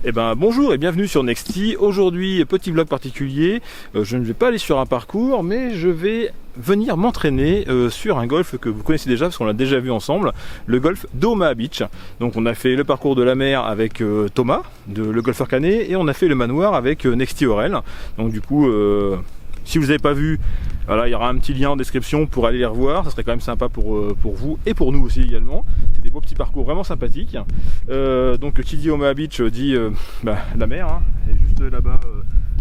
Eh ben bonjour et bienvenue sur Nexty. Aujourd'hui, petit vlog particulier. Je ne vais pas aller sur un parcours, mais je vais venir m'entraîner sur un golf que vous connaissez déjà parce qu'on l'a déjà vu ensemble, le golf d'Omaha Beach. Donc on a fait le parcours de la mer avec Thomas, le golfeur canet, et on a fait le manoir avec Nexty Aurel. Donc du coup, si vous n'avez pas vu, voilà, il y aura un petit lien en description pour aller les revoir. Ça serait quand même sympa pour vous et pour nous aussi également. C'est des beaux petits parcours vraiment sympathiques. Donc qui dit Omaha Beach dit la mer, hein, elle est juste là-bas,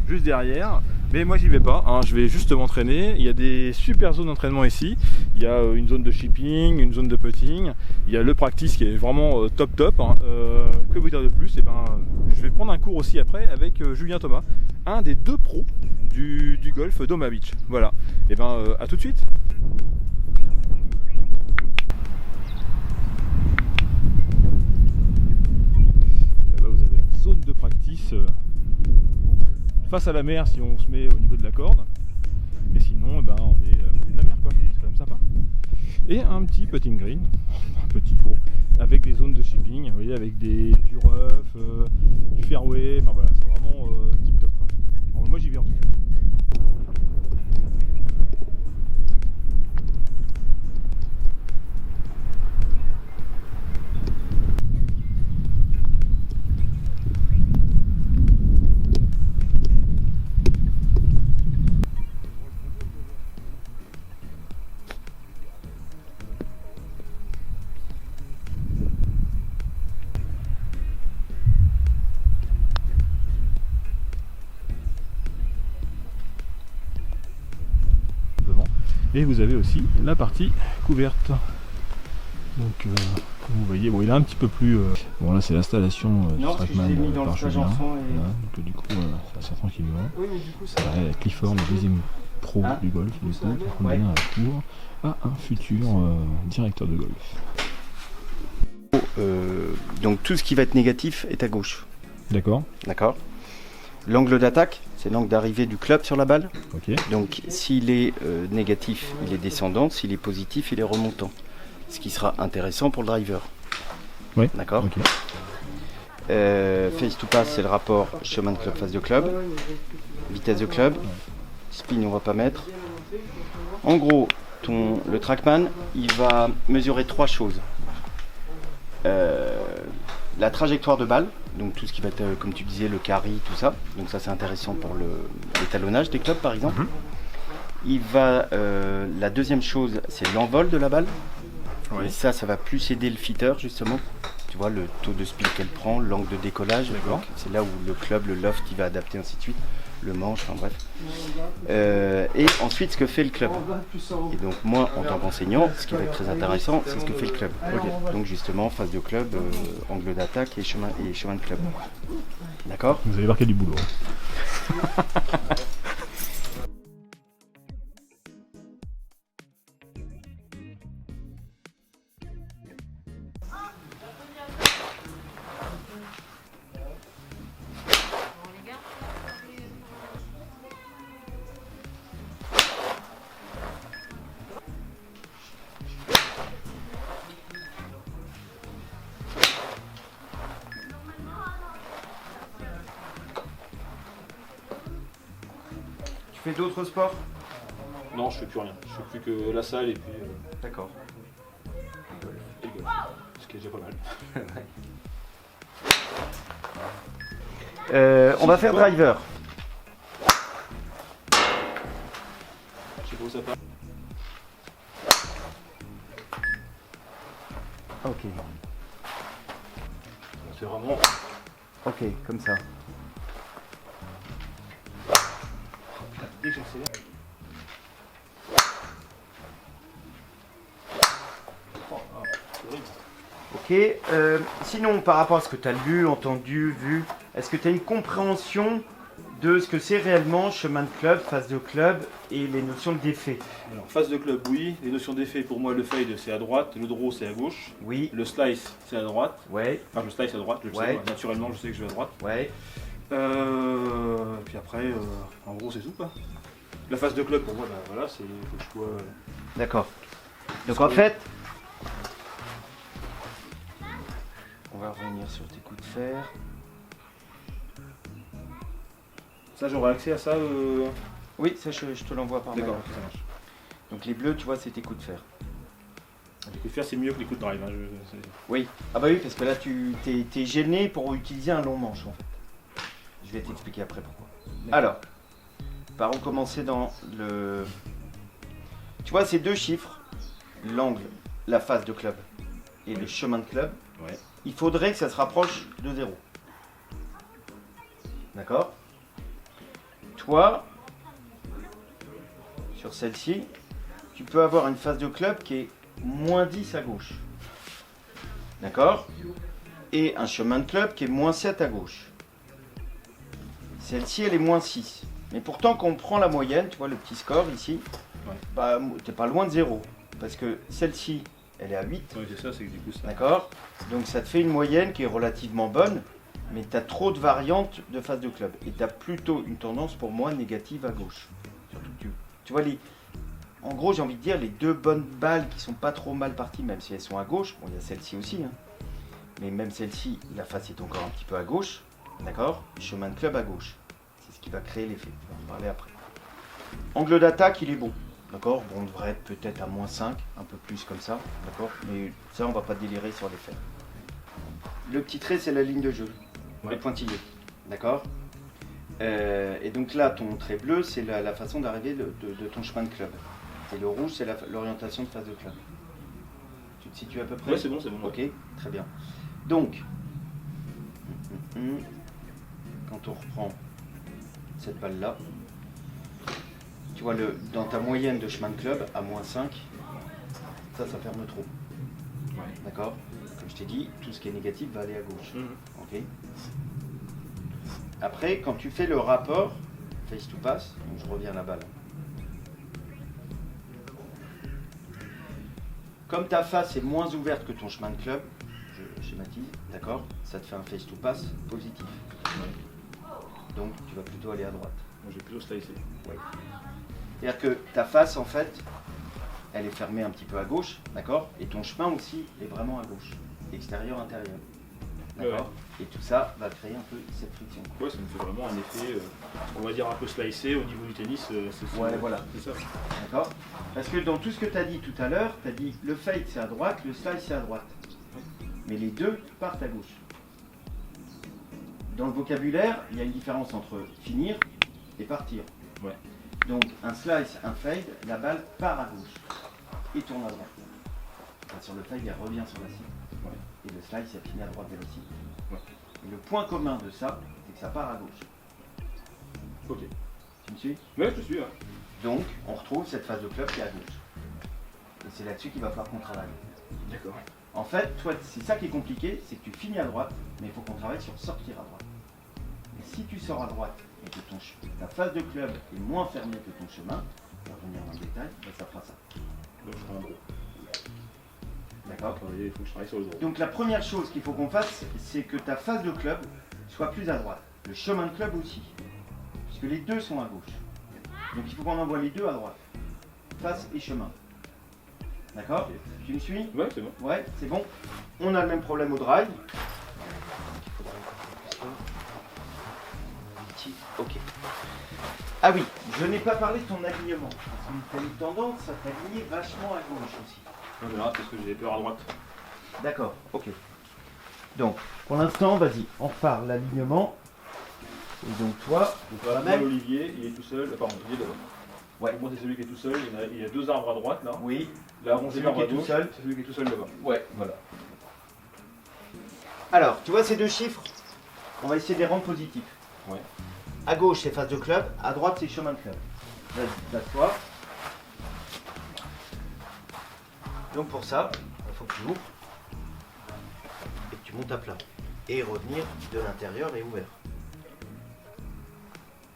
juste derrière. Mais moi j'y vais pas, hein, je vais juste m'entraîner. Il y a des super zones d'entraînement ici. Il y a une zone de shipping, une zone de putting. Il y a le practice qui est vraiment top. Hein. Que vous dire de plus? Je vais prendre un cours aussi après avec Julien Thomas, un des deux pros du golf d'Omaha Beach. Voilà. Et à tout de suite. Et là-bas vous avez la zone de practice face à la mer si on se met au niveau de la corde. Et sinon on est à côté de la mer quoi. C'est quand même sympa. Et un petit putting green, un petit gros, avec des zones de shipping, vous voyez, avec du rough, du fairway, enfin voilà, c'est vraiment tip top quoi. Bon, moi j'y vais en tout cas. Et vous avez aussi la partie couverte. Donc comme vous voyez, bon, il est un petit peu plus... Bon là c'est l'installation du Trackman par Julien. Voilà, donc du coup ça sert tranquillement. Oui, mais du coup ça... Clifford, le deuxième pro du golf, du coup, qui convient à la cour à un futur directeur de golf. Donc tout ce qui va être négatif est à gauche. D'accord. D'accord. L'angle d'attaque, c'est l'angle d'arrivée du club sur la balle. Okay. Donc s'il est négatif, il est descendant. S'il est positif, il est remontant. Ce qui sera intéressant pour le driver. Oui. D'accord. Okay. Face to pass, c'est le rapport chemin de club, face de club. Vitesse de club. Spin, on va pas mettre. En gros, le Trackman, il va mesurer trois choses. La trajectoire de balle, donc tout ce qui va être, comme tu disais, le carry, tout ça. Donc ça c'est intéressant pour l'étalonnage des clubs par exemple. La deuxième chose, c'est l'envol de la balle. Oui. Et ça va plus aider le fitter justement. Tu vois, le taux de spin qu'elle prend, l'angle de décollage. C'est là où le club, le loft, il va adapter ainsi de suite. Le manche, enfin bref. Et ensuite ce que fait le club. Et donc moi en tant qu'enseignant, ce qui va être très intéressant, c'est ce que fait le club. Okay. Donc justement face de club, angle d'attaque et chemin de club. D'accord ? Vous allez voir qu'il y a du boulot. Tu fais d'autres sports ? Non, je fais plus rien. Je fais plus que la salle et puis... D'accord. Et le golf. Ce qui est déjà pas mal. On va faire driver. Je sais pas où ça part. Ok. C'est vraiment... Ok, comme ça. Dès que j'accélère... Ok, sinon par rapport à ce que tu as lu, entendu, vu, est-ce que tu as une compréhension de ce que c'est réellement chemin de club, phase de club et les notions d'effet? Alors phase de club oui, les notions d'effet pour moi le fade c'est à droite, le draw c'est à gauche, oui, le slice c'est à droite, ouais, enfin le slice à droite, je le sais, naturellement je sais que je vais à droite, ouais, puis après en gros c'est tout quoi. La phase de club pour moi voilà c'est faut que je sois... D'accord. Donc en fait, on va revenir sur tes coups de fer. Ça, j'aurai accès à ça Oui, ça je te l'envoie par mail. D'accord, ça marche. Donc les bleus, tu vois, c'est tes coups de fer. Les coups de fer, c'est mieux que les coups de drive. Hein, Oui. Ah bah oui, parce que là, tu t'es gêné pour utiliser un long manche, en fait. Je vais t'expliquer après pourquoi. Alors, par où commencer dans le... Tu vois, ces deux chiffres, l'angle, la face de club et le chemin de club, il faudrait que ça se rapproche de 0. D'accord? Toi, sur celle-ci, tu peux avoir une face de club qui est moins 10 à gauche. D'accord? Et un chemin de club qui est moins 7 à gauche. Celle-ci, elle est moins 6. Mais pourtant, quand on prend la moyenne, tu vois le petit score ici, bah, t'es pas loin de 0. Parce que celle-ci, elle est à 8. Oui, c'est ça, c'est que du coup ça. D'accord? Donc ça te fait une moyenne qui est relativement bonne, mais tu as trop de variantes de face de club. Et tu as plutôt une tendance pour moi négative à gauche. Surtout que tu vois, en gros, j'ai envie de dire, les deux bonnes balles qui sont pas trop mal parties, même si elles sont à gauche, bon, il y a celle-ci aussi, hein. Mais même celle-ci, la face est encore un petit peu à gauche. D'accord? Chemin de club à gauche. C'est ce qui va créer l'effet. On va en parler après. Angle d'attaque, il est bon. D'accord? Bon, on devrait être peut-être à moins 5, un peu plus comme ça. D'accord? Mais ça, on va pas délirer sur les faits. Le petit trait, c'est la ligne de jeu. Les pointillés. D'accord? Et donc là, ton trait bleu, c'est la façon d'arriver de ton chemin de club. Et le rouge, c'est l'orientation de phase de club. Tu te situes à peu près? Oui, c'est bon, c'est bon. Ok, très bien. Donc, quand on reprend cette balle-là, tu vois, dans ta moyenne de chemin de club, à moins 5, ça ferme trop. D'accord? Comme je t'ai dit, tout ce qui est négatif va aller à gauche. Ok? Après, quand tu fais le rapport face to pass, donc je reviens à la balle. Comme ta face est moins ouverte que ton chemin de club, je schématise, d'accord? Ça te fait un face to pass positif. Donc tu vas plutôt aller à droite. Moi j'ai plutôt slicé. Oui. C'est-à-dire que ta face, en fait, elle est fermée un petit peu à gauche, d'accord? Et ton chemin aussi est vraiment à gauche, extérieur, intérieur. D'accord? Et tout ça va créer un peu cette friction. Ouais, ça me fait vraiment un effet, on va dire un peu slicé au niveau du tennis. Ouais, voilà. C'est ça. D'accord? Parce que dans tout ce que tu as dit tout à l'heure, tu as dit le fade c'est à droite, le slice c'est à droite. Mais les deux partent à gauche. Dans le vocabulaire, il y a une différence entre finir et partir. Ouais. Donc un slice, un fade, la balle part à gauche et tourne à droite. Enfin, sur le fade, elle revient sur la cible. Ouais. Et le slice, elle finit à droite de la cible. Ouais. Et le point commun de ça, c'est que ça part à gauche. Ok. Tu me suis? Ouais, je te suis. Hein. Donc, on retrouve cette phase de club qui est à gauche. Et c'est là-dessus qu'il va falloir qu'on travaille. D'accord. En fait, toi, c'est ça qui est compliqué, c'est que tu finis à droite, mais il faut qu'on travaille sur sortir à droite. Et si tu sors à droite et que ta phase de club est moins fermée que ton chemin, pour revenir dans le détail, ben ça fera ça. Donc je ferai un gros. D'accord? Il faut que je travaille sur le gros. Donc la première chose qu'il faut qu'on fasse, c'est que ta phase de club soit plus à droite. Le chemin de club aussi. Puisque les deux sont à gauche. Donc il faut qu'on envoie les deux à droite. Face et chemin. D'accord? Okay. Tu me suis? Ouais, c'est bon. Ouais, c'est bon. On a le même problème au drive. Ok. Ah oui, je n'ai pas parlé de ton alignement. Parce que tu as une tendance à t'aligner vachement à gauche aussi. On verra parce que j'ai peur à droite. D'accord, ok. Donc, pour l'instant, vas-y, on repart l'alignement. Et donc toi, Voilà, moi, l'Olivier, il est tout seul. Pardon, Olivier d'abord. Ouais. Pour moi, c'est celui qui est tout seul. Il y a deux arbres à droite là. Oui. Là, C'est celui qui est tout seul. C'est celui qui est tout seul là-bas. Ouais, voilà. Alors, tu vois ces deux chiffres? On va essayer de les rendre positifs. Ouais. À gauche, c'est phase de club. À droite, c'est chemin de club. Vas-y, place-toi. Donc pour ça, il faut que tu ouvres et que tu montes à plat. Et revenir de l'intérieur et ouvert.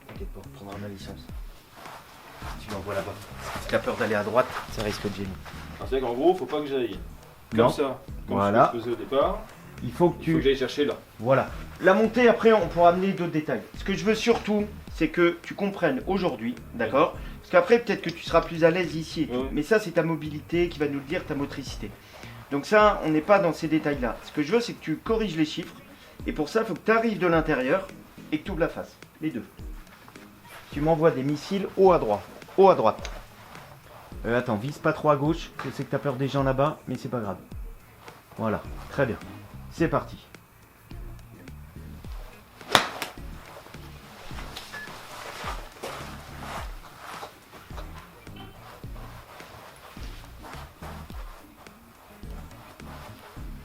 T'inquiète pas, on prendra ma licence. Tu l'envoies là-bas. Si tu as peur d'aller à droite, ça risque de gêner. C'est qu'en gros, faut pas que j'aille comme Non. ça, comme Voilà. je faisais au départ. Il faut que Il faut que j'aille chercher là. Voilà. La montée, après, on pourra amener d'autres détails. Ce que je veux surtout, c'est que tu comprennes aujourd'hui, d'accord? Parce qu'après, peut-être que tu seras plus à l'aise ici. Ouais. Mais ça, c'est ta mobilité qui va nous le dire, ta motricité. Donc ça, on n'est pas dans ces détails-là. Ce que je veux, c'est que tu corriges les chiffres. Et pour ça, il faut que tu arrives de l'intérieur et que tu ouvres la face. Les deux. Tu m'envoies des missiles haut à droite. Haut à droite. Attends, vise pas trop à gauche. Je sais que tu as peur des gens là-bas, mais c'est pas grave. Voilà, très bien. C'est parti.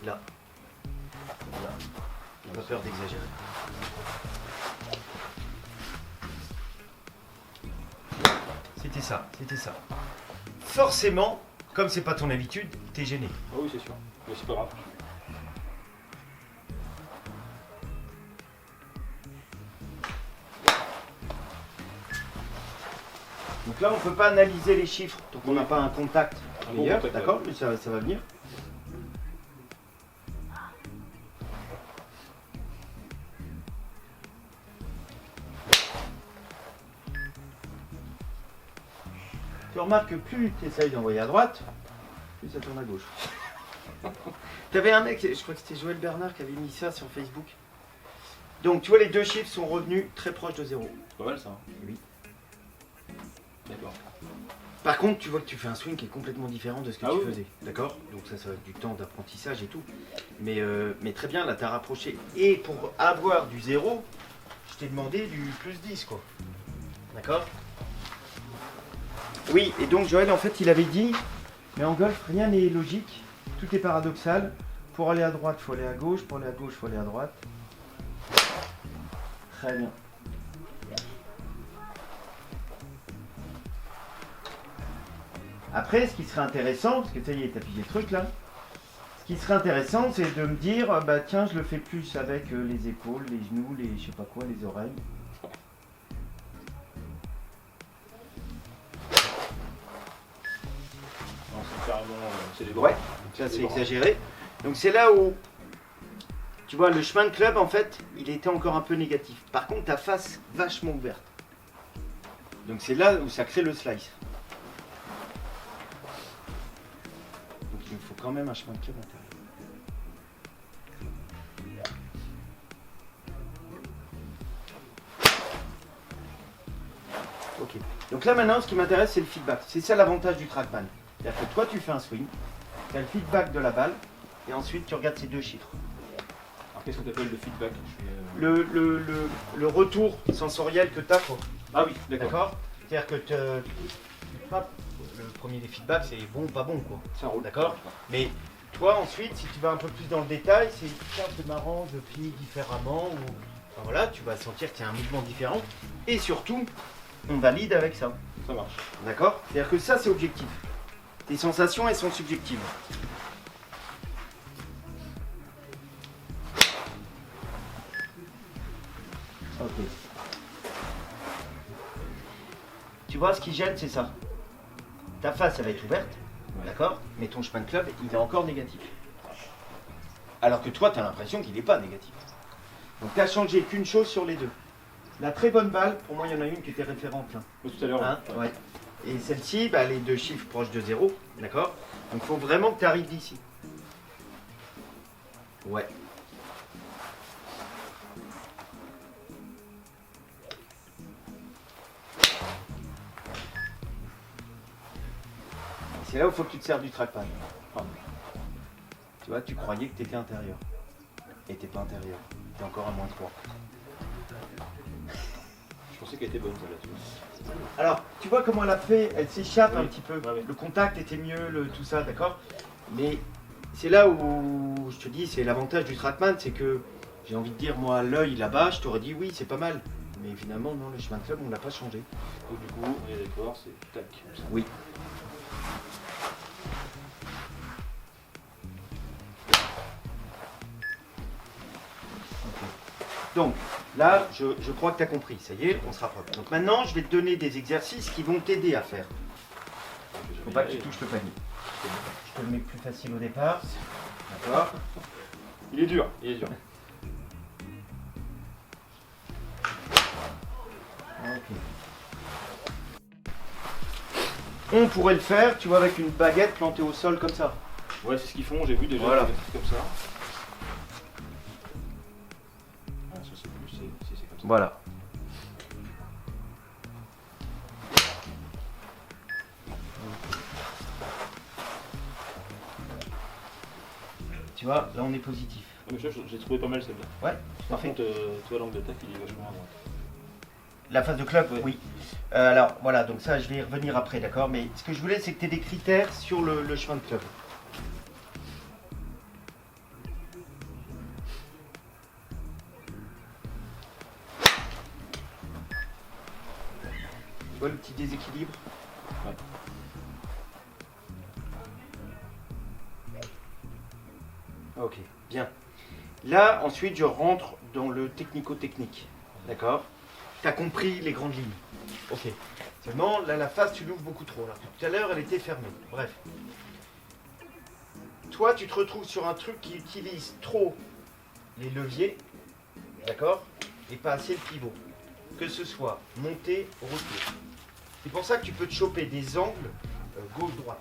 Là. Là. On a peur d'exagérer. C'était ça, c'était ça. Forcément, comme c'est pas ton habitude, t'es gêné. Ah oui, c'est sûr. Mais c'est pas grave. Donc là, on peut pas analyser les chiffres, donc on n'a pas un contact meilleur, contact, d'accord, mais ça va venir. Tu remarques que plus tu essayes d'envoyer à droite, plus ça tourne à gauche. T'avais un mec, je crois que c'était Joël Bernard qui avait mis ça sur Facebook. Donc tu vois, les deux chiffres sont revenus très proches de 0. C'est pas mal ça. Oui. D'accord. Par contre, tu vois que tu fais un swing qui est complètement différent de ce que tu oui. faisais. D'accord? Donc ça va être du temps d'apprentissage et tout. Mais très bien, là, tu as rapproché. Et pour avoir du 0, je t'ai demandé du plus 10, quoi. D'accord? Oui, et donc Joël, en fait, il avait dit, mais en golf, rien n'est logique, tout est paradoxal. Pour aller à droite, il faut aller à gauche. Pour aller à gauche, il faut aller à droite. Très bien. Après, ce qui serait intéressant, parce que ça y est, t'as pigé le truc là, ce qui serait intéressant, c'est de me dire, bah tiens, je le fais plus avec les épaules, les genoux, les je sais pas quoi, les oreilles. Non, c'est carrément. C'est des bras. Ouais, ça c'est exagéré. Donc c'est là où, tu vois, le chemin de club, en fait, il était encore un peu négatif. Par contre, ta face vachement ouverte. Donc c'est là où ça crée le slice. Donc il me faut quand même un chemin de club intérieur. Ok. Donc là maintenant, ce qui m'intéresse, c'est le feedback. C'est ça l'avantage du trackman. C'est-à-dire que toi, tu fais un swing, tu as le feedback de la balle, et ensuite tu regardes ces deux chiffres. Alors qu'est-ce que tu appelles le feedback? Le retour sensoriel que tu as. Ah oui, D'accord? C'est-à-dire que le premier des feedbacks, c'est bon, pas bon, quoi. Ça roule. D'accord? Mais toi, ensuite, si tu vas un peu plus dans le détail, c'est tiens, c'est marrant, je plie différemment, ou enfin, voilà, tu vas sentir qu'il y a un mouvement différent. Et surtout, on valide avec ça. Ça marche. D'accord? C'est-à-dire que ça, c'est objectif. Tes sensations, elles sont subjectives. Ok. Tu vois, ce qui gêne, c'est ça. Ta face, elle va être ouverte, d'accord? Mais ton chemin de club, il est encore négatif. Alors que toi, tu as l'impression qu'il n'est pas négatif. Donc, tu n'as changé qu'une chose sur les deux. La très bonne balle, pour moi, il y en a une qui était référente là. Tout à l'heure. Hein, ouais. Et celle-ci, bah, les deux chiffres proches de 0, d'accord? Donc il faut vraiment que tu arrives d'ici. Ouais. C'est là où il faut que tu te serves du trackpad. Tu vois, tu croyais que tu étais intérieur. Et t'es pas intérieur. Tu es encore à -3. Je pensais qu'elle était bonne celle-là, tu vois. Alors, tu vois comment elle a fait, elle s'échappe Oui. un petit peu. Ouais. Le contact était mieux, tout ça, d'accord? Mais c'est là où je te dis, c'est l'avantage du trackman, c'est que j'ai envie de dire, moi, à l'œil là-bas, je t'aurais dit oui, c'est pas mal. Mais finalement, non, le chemin de club, on l'a pas changé. Donc du coup, on est d'accord, c'est tac. Comme ça. Oui. Donc, là, je crois que tu as compris. Ça y est, on se rapproche. Donc maintenant, je vais te donner des exercices qui vont t'aider à faire. Faut pas que tu touches le panier. Je te le mets plus facile au départ. D'accord? Il est dur, il est dur. Ok. On pourrait le faire, tu vois, avec une baguette plantée au sol comme ça. Ouais, c'est ce qu'ils font, j'ai vu déjà Voilà. des trucs comme ça. Ah, ça c'est plus, c'est comme ça. Voilà. Tu vois, là on est positif. Ah, mais j'ai trouvé pas mal celle-là. Ouais, Par contre, tu vois, l'angle d'attaque il est vachement à droite. la phase de club, Ouais. oui. Alors voilà, donc ça je vais y revenir après, d'accord. Mais ce que je voulais, c'est que tu aies des critères sur le chemin de club. Tu vois le petit déséquilibre? Ouais. Ok, bien. Là, ensuite, je rentre dans le technico-technique. D'accord? Tu as compris les grandes lignes. Ok. Seulement, là, la phase, tu l'ouvres beaucoup trop. Là. Tout à l'heure, elle était fermée. Bref. Toi, tu te retrouves sur un truc qui utilise trop les leviers. D'accord? Et pas assez le pivot. Que ce soit montée, retour. C'est pour ça que tu peux te choper des angles gauche-droite.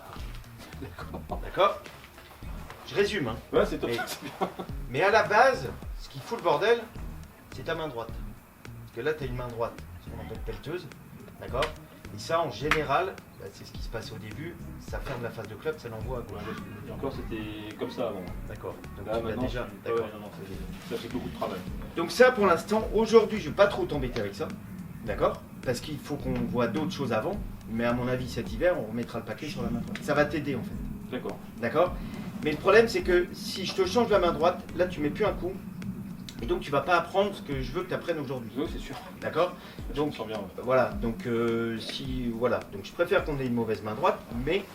D'accord? Je résume, hein. Ouais, c'est top. Mais- Mais à la base, ce qui fout le bordel, c'est ta main droite. Parce que là, tu as une main droite, ce qu'on appelle pelleteuse. D'accord? Et ça, en général, bah, c'est ce qui se passe au début. Ça ferme la phase de club, ça l'envoie à gauche. Et encore, c'était comme ça avant. D'accord. Donc, Là, tu l'as maintenant, déjà. ouais, D'accord. non, ça fait beaucoup de travail. Donc ça, pour l'instant, aujourd'hui, je ne vais pas trop t'embêter avec ça. D'accord? Parce qu'il faut qu'on voit d'autres choses avant. Mais à mon avis, cet hiver, on remettra le paquet sur la main droite. Ça va t'aider, en fait. D'accord. D'accord? Mais le problème, c'est que si je te change la main droite, là, tu mets plus un coup. Et donc, tu vas pas apprendre ce que je veux que tu apprennes aujourd'hui. Oui, c'est sûr. D'accord? Donc, Donc, je me sens bien. Ouais. voilà. Donc, voilà. Donc, je préfère qu'on ait une mauvaise main droite. Mais,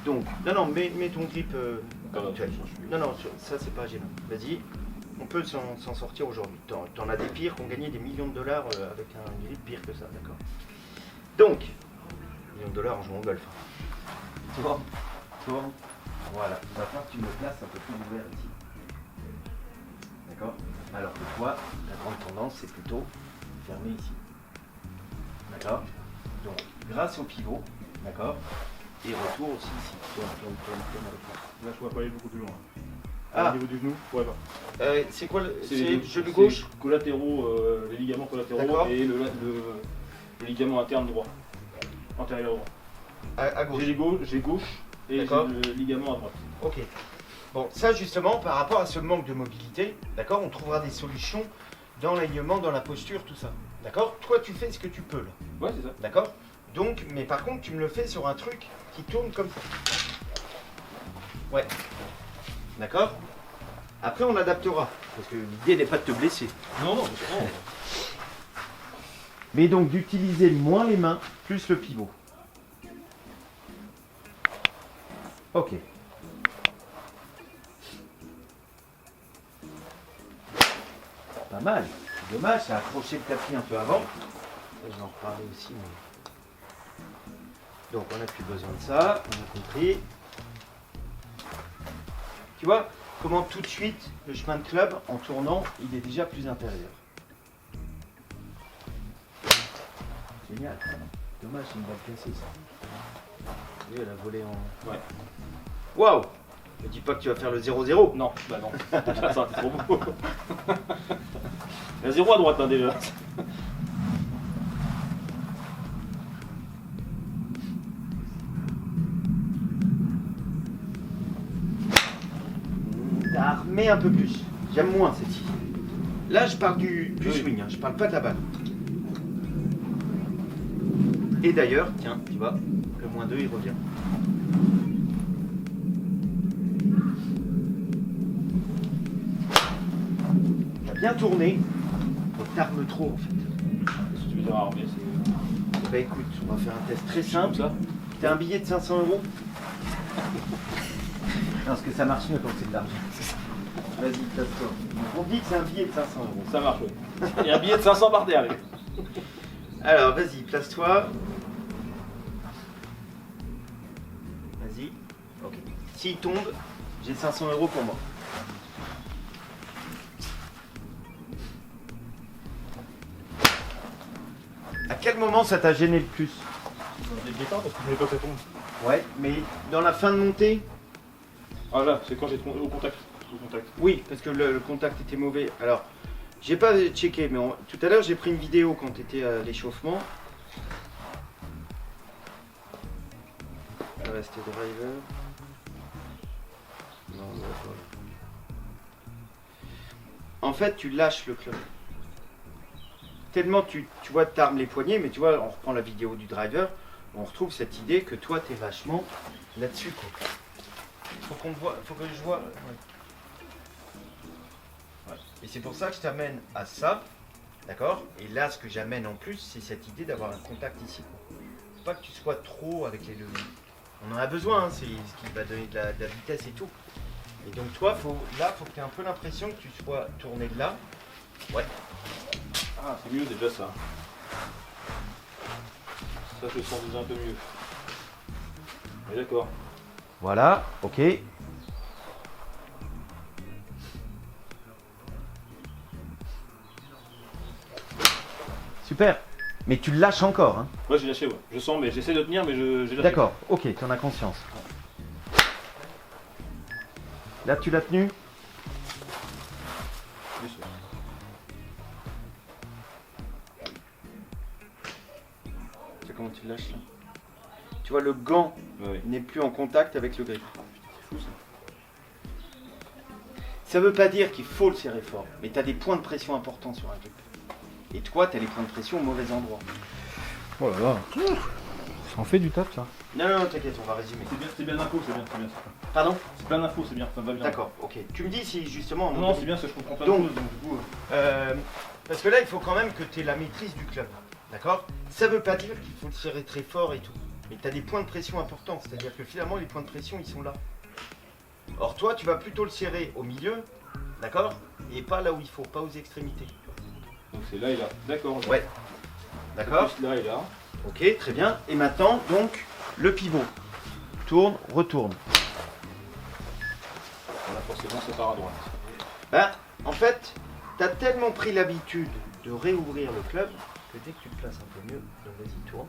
donc, non, mets ton grip habituel. Non, ça, c'est pas gênant. Vas-y. On peut s'en sortir aujourd'hui. T'en as des pires qui ont gagné des millions de dollars avec un grip pire que ça. D'accord? Donc, millions de dollars en jouant au golf. Tourne. Voilà, il va falloir que tu me places un peu plus ouvert ici. D'accord? Alors que toi, la grande tendance, c'est plutôt fermer ici. D'accord? Donc, grâce au pivot, d'accord? Et retour aussi ici. Tourne avec moi. Là, je pourrais pas aller beaucoup plus loin. Ah. Au niveau du genou, je pourrais pas. C'est quoi le les genou gauche? Collatéraux, les ligaments collatéraux D'accord. et le ligament interne droit. Antérieur droit. À gauche. J'ai gauche et j'ai D'accord. le ligament à droite. Ok. Bon, ça justement, par rapport à ce manque de mobilité, d'accord, on trouvera des solutions dans l'alignement, dans la posture, tout ça. D'accord? Toi, tu fais ce que tu peux là. Ouais, c'est ça. D'accord? Donc, mais par contre, tu me le fais sur un truc qui tourne comme ça. Ouais. D'accord? Après, on adaptera. Parce que l'idée n'est pas de te blesser. Non, non, Mais donc, d'utiliser moins les mains, plus le pivot. Ok. Pas mal. Dommage, ça a accroché le tapis un peu avant. Ça, je vais en reparler aussi. Mais... Donc, on n'a plus besoin de ça. On a compris. Tu vois comment tout de suite, le chemin de club, en tournant, il est déjà plus intérieur. Génial. Dommage, c'est une balle cassée, ça. Oui, elle a volé en... Ouais. Waouh! Ne dis pas que tu vas faire le 0-0. Non, bah non. Ça, c'est trop beau. Il y a 0 à droite, hein, déjà. T'as armé un peu plus. J'aime moins cette idée. Là, je parle du Oui. swing, hein, je parle pas de la balle. Et d'ailleurs, tiens, tu vois, le -2, il revient. Il a bien tourné. Faut que t'armes trop, en fait. Si tu veux dire armé, c'est. Bah écoute, on va faire un test très Comme simple. ça. T'as un billet de 500 €? Non, parce que ça marche mieux quand c'est de l'argent. Vas-y, place-toi. On dit que c'est un billet de 500 €. Ça marche, oui. Il y a un billet de 500 par terre, allez. Alors, vas-y, place-toi. Vas-y. Ok. S'il tombe, j'ai 500 € pour moi. À quel moment ça t'a gêné le plus? J'ai le départ parce que je voulais pas que ça tombe. Ouais, mais dans la fin de montée, Ah là, c'est quand j'ai au contact. Oui, parce que le contact était mauvais. Alors, j'ai pas checké, mais tout à l'heure j'ai pris une vidéo quand tu étais à l'échauffement. Ah ouais, c'était driver. Non, d'accord. En fait, tu lâches le club. Tellement tu vois, t'armes les poignets, mais tu vois, on reprend la vidéo du driver, on retrouve cette idée que toi, t'es vachement là-dessus, quoi. Faut qu'on voit, faut que je vois. Ouais. Et c'est pour ça que je t'amène à ça, d'accord? Et là, ce que j'amène en plus, c'est cette idée d'avoir un contact ici, quoi. Faut pas que tu sois trop avec les leviers. On en a besoin, hein, c'est ce qui va donner de la vitesse et tout. Et donc toi, faut que tu aies un peu l'impression que tu sois tourné de là. Ouais. Ah, c'est mieux déjà ça. Ça, je le sens déjà un peu mieux. Oui, d'accord. Voilà, ok. Super. Mais tu le lâches encore, hein? Ouais, j'ai lâché, ouais. Je sens, mais j'essaie de tenir, mais j'ai lâché. D'accord, ok, tu en as conscience. Là, tu l'as tenu? Oui, c'est comment tu le lâches là? Tu vois, le gant n'est plus en contact avec le grip. fou ça. Ça veut pas dire qu'il faut le serrer fort, mais tu as des points de pression importants sur un grip. Et toi, tu as les points de pression au mauvais endroit. Oh là là. Ça en fait du taf ça. Non, non, t'inquiète, on va résumer. C'est bien d'infos, c'est bien. Pardon? C'est plein d'infos, c'est bien, ça va bien. D'accord, ok. Tu me dis si justement... Non, c'est bien, ça je comprends pas donc, de choses, donc du coup... parce que là, il faut quand même que tu aies la maîtrise du club. D'accord? Ça veut pas dire qu'il faut le serrer très fort et tout. Mais tu as des points de pression importants, c'est-à-dire que finalement, les points de pression, ils sont là. Or, toi, tu vas plutôt le serrer au milieu, d'accord? Et pas là où il faut, pas aux extrémités. Donc c'est là et là, d'accord. Ouais. D'accord? Là et là. Ok, très bien. Et maintenant, donc, le pivot. Tourne, retourne. Voilà, forcément, ça part à droite. Bah, en fait, tu as tellement pris l'habitude de réouvrir le club que dès que tu te places un peu mieux, donc vas-y, tourne.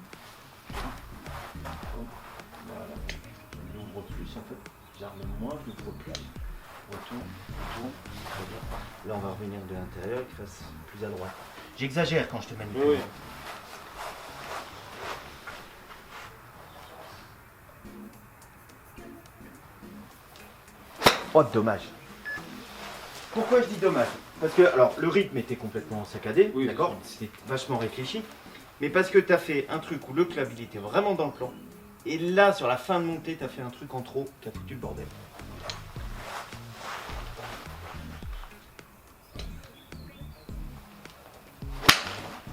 Voilà. J'ouvre plus en fait. J'arme moins, j'ouvre plus. Retourne, retourne. Très bien. Là, on va revenir de l'intérieur, qu'il fasse plus à droite. J'exagère quand je te mène le Oui. Oh, dommage. Pourquoi je dis dommage? Parce que, alors, le rythme était complètement saccadé, oui, d'accord? C'était vachement réfléchi. Mais parce que tu as fait un truc où le club, il était vraiment dans le plan. Et là, sur la fin de montée, tu as fait un truc en trop qui a foutu le bordel.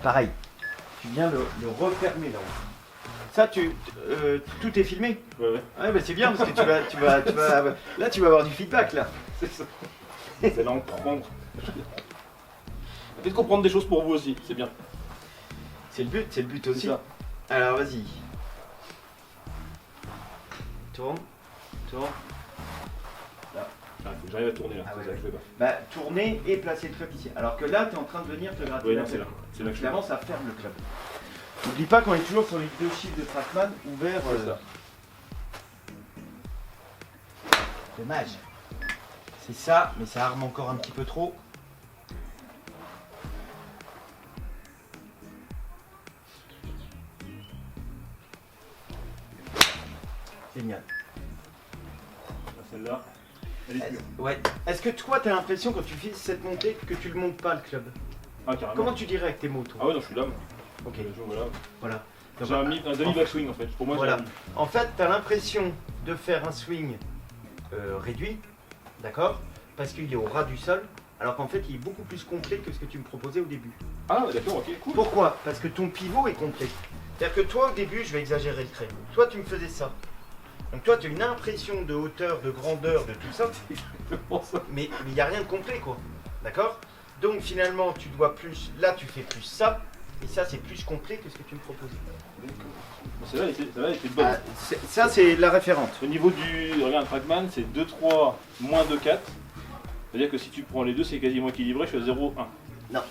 Pareil. Tu viens le refermer là-haut. Ça, tout est filmé? Ouais. Ouais, bah c'est bien parce que là, tu vas avoir du feedback là. C'est ça. C'est là en prendre. Peut-être comprendre des choses pour vous aussi, c'est bien. C'est le but aussi. Ça. Alors vas-y. Tourne. Là. Il faut que j'arrive à tourner là. Ah ouais, c'est ça que je fais pas. Bah, tourner et placer le club ici. Alors que là, tu es en train de venir te gratter. Oui, la non, c'est tête. là. C'est là que je Clairement, ça ferme le club. N'oublie pas qu'on est toujours sur les deux chiffres de Trackman ouverts. ça. Dommage. C'est ça, mais ça arme encore un petit peu trop. Génial. Celle-là, elle est pure. Ouais. Est-ce que toi, tu as l'impression quand tu fais cette montée que tu le montes pas le club? Ah, carrément. Comment tu dirais avec tes mots, toi? Ah ouais, non, je suis là. Moi. Ok. Voilà. Voilà. J'ai un demi-backswing en fait. Pour moi, Voilà. j'ai En fait, tu as l'impression de faire un swing réduit, d'accord? Parce qu'il est au ras du sol, alors qu'en fait, il est beaucoup plus complet que ce que tu me proposais au début. Ah, d'accord, ok, cool. Pourquoi? Parce que ton pivot est complet. C'est-à-dire que toi, au début, je vais exagérer le trait. Toi, tu me faisais ça. Donc toi, tu as une impression de hauteur, de grandeur, de tout ça, mais il n'y a rien de complet, quoi. D'accord? Donc finalement, tu dois plus... Là, tu fais plus ça, et ça, c'est plus complet que ce que tu me proposais. Bon, celle-là, elle était bonne. Ah, ça, c'est la référente. Au niveau du regarde Trackman, c'est 2-3 moins 2-4. C'est-à-dire que si tu prends les deux, c'est quasiment équilibré. Je suis à 0-1. Non. Ça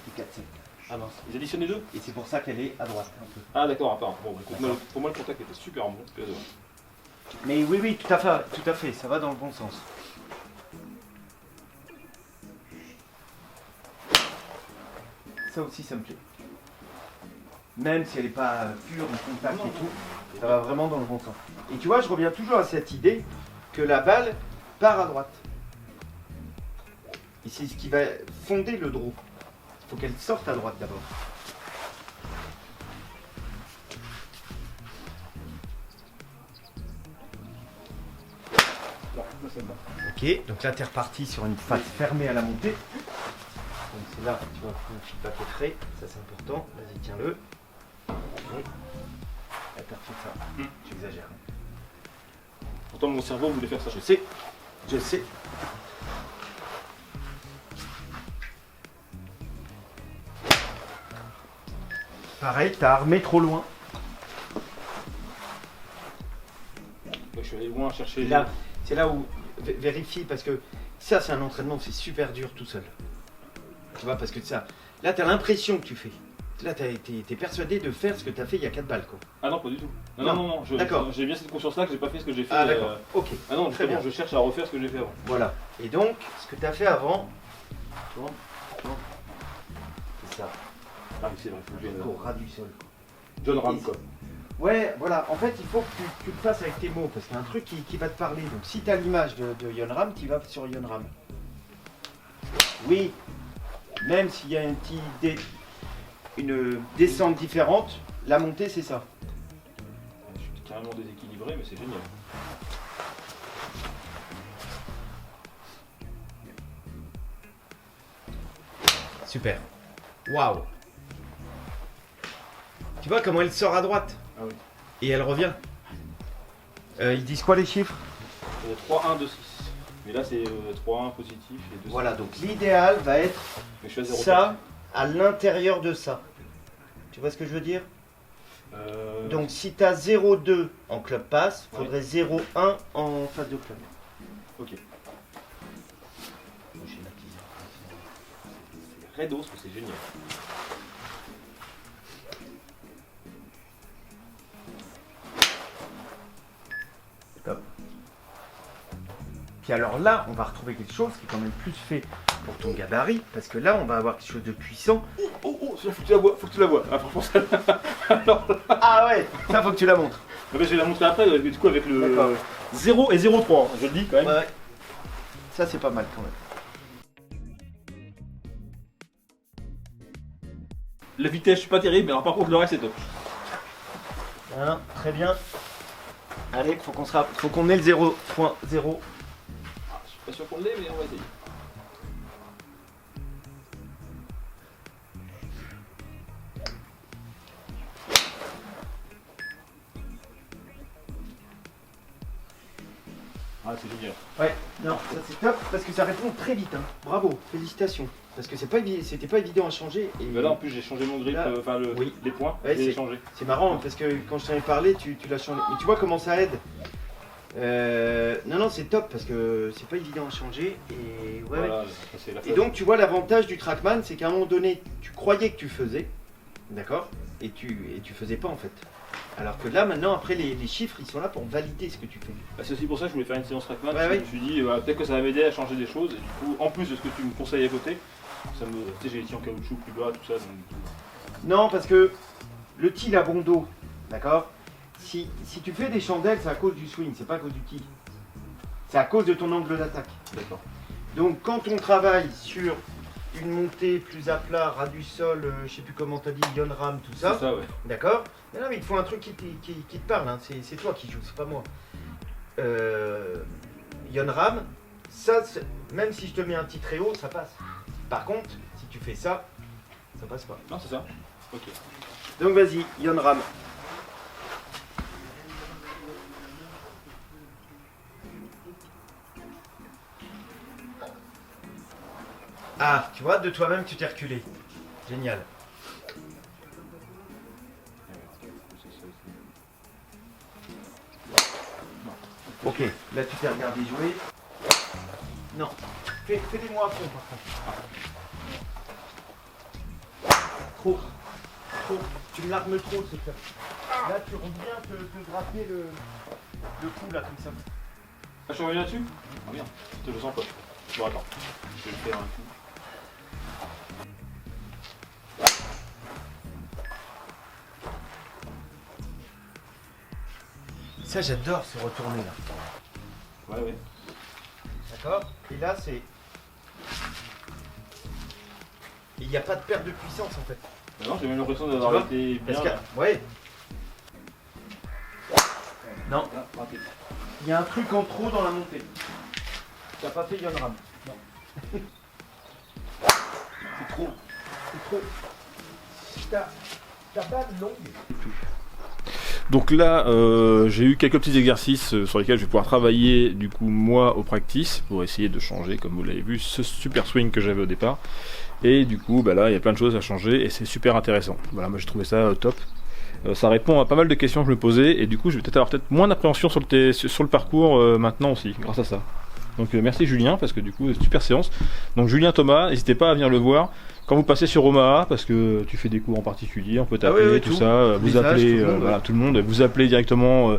fait 4, 5. Ah mince. Ils additionnent les deux? Et c'est pour ça qu'elle est à droite, un peu. Ah d'accord, attends. Bon, écoute, pour moi, le contact était super bon. Mais oui, tout à fait, ça va dans le bon sens. Ça aussi, ça me plaît. Même si elle n'est pas pure en contact et tout, ça va vraiment dans le bon sens. Et tu vois, je reviens toujours à cette idée que la balle part à droite. Et c'est ce qui va fonder le draw. Il faut qu'elle sorte à droite d'abord. Ok, donc là tu es reparti sur une face fermée à la montée. Donc c'est là, tu vois, le feedback est frais, ça c'est important. Vas-y, tiens-le. Ok. Là t'as refait ça. J'exagère. Pourtant mon cerveau voulait faire ça. Je sais. Pareil, t'as armé trop loin. Je suis allé loin chercher. Là, c'est là où vérifie parce que ça c'est un entraînement, c'est super dur tout seul. Tu vois, parce que ça, là t'as l'impression que tu fais. Là t'es persuadé de faire ce que t'as fait il y a 4 balles quoi. Ah non, pas du tout. Non. D'accord. J'ai bien cette conscience-là que j'ai pas fait ce que j'ai fait. Ah d'accord. Ok. Ah non, Très bien. je cherche à refaire ce que j'ai fait avant. Voilà. Et donc, ce que t'as fait avant, tourne, c'est ça. Ah oui, c'est vrai, faut que je Au ras du sol. John Ram quoi. Ouais, voilà. En fait, il faut que tu le fasses avec tes mots parce qu'il y a un truc qui va te parler. Donc, si tu as l'image de Yonram, tu vas sur Yonram. Oui, même s'il y a une descente différente, la montée, c'est ça. Je suis carrément déséquilibré, mais c'est génial. Super. Waouh. Tu vois comment elle sort à droite? Ah oui. Et elle revient. Ils disent quoi les chiffres? 3, 1, 2, 6. Mais là c'est 3, 1 positif et 2. Voilà, donc l'idéal va être Mais je suis à 0. ça à l'intérieur de ça. Tu vois ce que je veux dire? Donc si tu as 0,2 en club pass, il faudrait 0,1 en phase de club. Ok. C'est Redos, mais c'est génial. Top. Puis alors là, on va retrouver quelque chose qui est quand même plus fait pour ton gabarit, parce que là, on va avoir quelque chose de puissant. Oh, faut que tu la vois, Ah, franchement, ça... Alors là... Ah ouais, ça faut que tu la montres. Je vais la montrer après, du coup, avec le 0 et 0,3, je le dis quand même. Ouais. Ça, c'est pas mal quand même. La vitesse, je suis pas terrible, mais alors par contre, le reste, c'est top. Voilà, très bien. Allez, faut qu'on ait le 0.0. Je suis pas sûr qu'on l'ait, mais on va essayer. Ah, c'est génial. Ouais, non, ça c'est top parce que ça répond très vite. Hein. Bravo, félicitations. Parce que c'était pas évident à changer. Et Bah là, en plus, j'ai changé mon grip, là, les points, ouais, j'ai changé. C'est marrant parce que quand je t'en ai parlé, tu l'as changé. Mais tu vois comment ça aide. Non, c'est top parce que c'est pas évident à changer. Et, ouais, Voilà, ouais. ça, c'est la Et donc, tu vois, l'avantage du Trackman, c'est qu'à un moment donné, tu croyais que tu faisais, d'accord, et tu faisais pas en fait. Alors que là, maintenant, après, les chiffres, ils sont là pour valider ce que tu fais. Bah, c'est aussi pour ça que je voulais faire une séance Trackman. Ouais, Parce que ouais. je me suis dit, peut-être que ça va m'aider à changer des choses. Et du coup, en plus de ce que tu me conseilles à côté, ça me, tu sais, j'ai les tirs en caoutchouc plus bas, tout ça. Donc... Non, parce que le til à bon dos, d'accord, si tu fais des chandelles, c'est à cause du swing, c'est pas à cause du til. C'est à cause de ton angle d'attaque. D'accord. Donc, quand on travaille sur une montée plus à plat, ras du sol, je sais plus comment t'as dit, Yonram, tout ça. C'est ça, ouais. D'accord. Non, mais il te faut un truc qui te parle, hein. C'est toi qui joues, c'est pas moi. Yonram, ça, même si je te mets un petit très haut, ça passe. Par contre, si tu fais ça, ça passe pas. Non, c'est ça. Ok. Donc vas-y, Yonram. Ah, tu vois, de toi-même, tu t'es reculé. Génial. Ok, là tu t'es regardé jouer. Non, fais-les-moi à fond par contre. Trop. Tu me l'armes trop, c'est ça. Là, tu rentres bien te gratter le cou, là, comme ça. Ah, je suis revenu là-dessus? Bien, je le sens pas. Bon, attends, je vais le faire un coup. Ça, j'adore se retourner là. Ouais. D'accord? Et là, c'est. Il n'y a pas de perte de puissance en fait. Non, j'ai même l'impression d'avoir été bien. Ouais. Non. Là, raté. Il y a un truc en trop dans la montée. T'as pas fait Yon Ram. Non. C'est trop. C'est trop. Ta balle longue. Donc là, j'ai eu quelques petits exercices sur lesquels je vais pouvoir travailler du coup moi au practice pour essayer de changer, comme vous l'avez vu, ce super swing que j'avais au départ. Et du coup, bah là, il y a plein de choses à changer et c'est super intéressant. Voilà, moi j'ai trouvé ça top. Ça répond à pas mal de questions que je me posais et du coup, je vais peut-être avoir moins d'appréhension sur le parcours maintenant aussi, grâce à ça. Donc merci Julien, parce que du coup, super séance. Donc Julien Thomas, n'hésitez pas à venir le voir. Quand vous passez sur Omaha, parce que tu fais des cours en particulier, on peut t'appeler, tout ça, vous appelez, voilà, tout le monde, vous appelez directement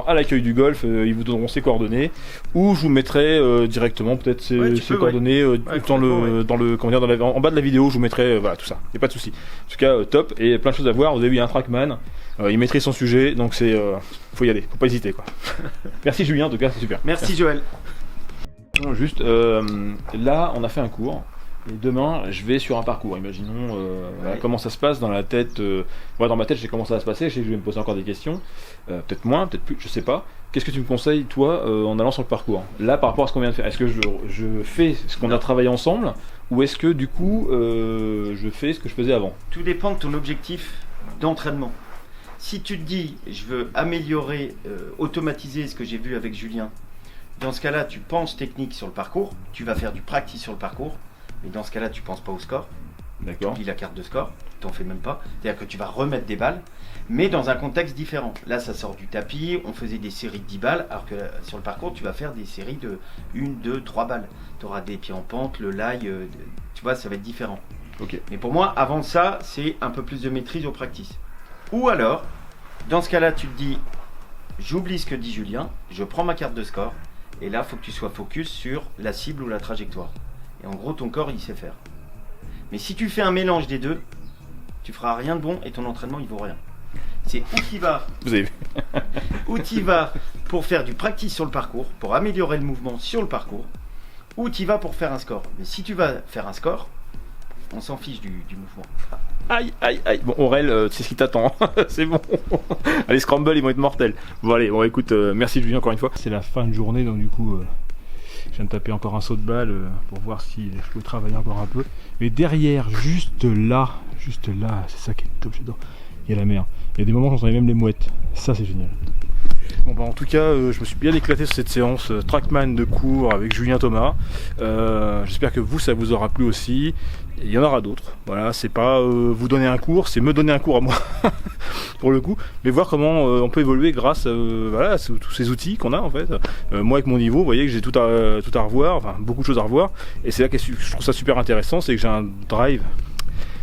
à l'accueil du golf, ils vous donneront ses coordonnées, ou je vous mettrai directement peut-être ses coordonnées en bas de la vidéo, je vous mettrai voilà tout ça, y a pas de souci. En tout cas, top, et plein de choses à voir. Vous avez vu, il y a un trackman, il maîtrise son sujet, donc faut y aller, faut pas hésiter quoi. Merci Julien, en tout cas, c'est super. Merci Joël. Juste là, on a fait un cours. Et demain, je vais sur un parcours. Imaginons comment ça se passe dans la tête. Moi, dans ma tête, je sais comment ça va se passer. Je sais que je vais me poser encore des questions. Peut-être moins, peut-être plus, je sais pas. Qu'est-ce que tu me conseilles, toi, en allant sur le parcours? Là, par rapport à ce qu'on vient de faire, est-ce que je fais ce qu'on a travaillé ensemble, ou est-ce que du coup, je fais ce que je faisais avant? Tout dépend de ton objectif d'entraînement. Si tu te dis, je veux améliorer, automatiser ce que j'ai vu avec Julien, dans ce cas-là, tu penses technique sur le parcours. Tu vas faire du practice sur le parcours. Mais dans ce cas-là, tu ne penses pas au score. D'accord. Tu lis la carte de score, tu n'en fais même pas. C'est-à-dire que tu vas remettre des balles, mais dans un contexte différent. Là, ça sort du tapis, on faisait des séries de 10 balles, alors que sur le parcours, tu vas faire des séries de 1, 2, 3 balles. Tu auras des pieds en pente, le lie, tu vois, ça va être différent. Ok. Mais pour moi, avant ça, c'est un peu plus de maîtrise au practice. Ou alors, dans ce cas-là, tu te dis, j'oublie ce que dit Julien, je prends ma carte de score, et là, il faut que tu sois focus sur la cible ou la trajectoire. Et en gros, ton corps, il sait faire. Mais si tu fais un mélange des deux, tu feras rien de bon et ton entraînement, il vaut rien. C'est où tu vas. Vous avez vu. Où tu vas pour faire du practice sur le parcours, pour améliorer le mouvement sur le parcours, ou tu vas pour faire un score. Mais si tu vas faire un score, on s'en fiche du mouvement. Aïe, aïe, aïe. Bon, Aurel, c'est ce qui t'attend. C'est bon. Allez, scramble, ils vont être mortels. Bon, allez, bon, écoute, merci Julien encore une fois. C'est la fin de journée, donc du coup. Je viens de taper encore un saut de balle pour voir si je peux travailler encore un peu. Mais derrière, juste là, c'est ça qui est top, j'adore. Il y a la mer. Il y a des moments où j'entendais même les mouettes. Ça, c'est génial. Bon, bah, en tout cas, je me suis bien éclaté sur cette séance Trackman de cours avec Julien Thomas. J'espère que ça vous aura plu aussi. Et il y en aura d'autres. Voilà, c'est pas vous donner un cours, c'est me donner un cours à moi, pour le coup. Mais voir comment on peut évoluer grâce à tous ces outils qu'on a en fait. Moi, avec mon niveau, vous voyez que j'ai tout à revoir, enfin beaucoup de choses à revoir. Et c'est là que je trouve ça super intéressant, c'est que j'ai un drive.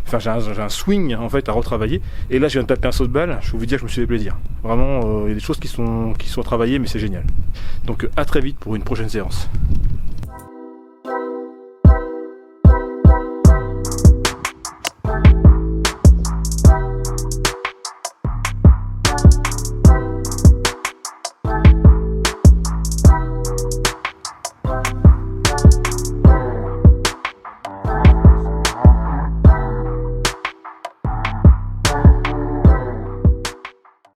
Enfin, j'ai un swing en fait à retravailler. Et là, je viens de taper un saut de balle. Je peux vous dire que je me suis fait plaisir. Vraiment, il y a des choses qui sont travaillées, mais c'est génial. Donc, à très vite pour une prochaine séance.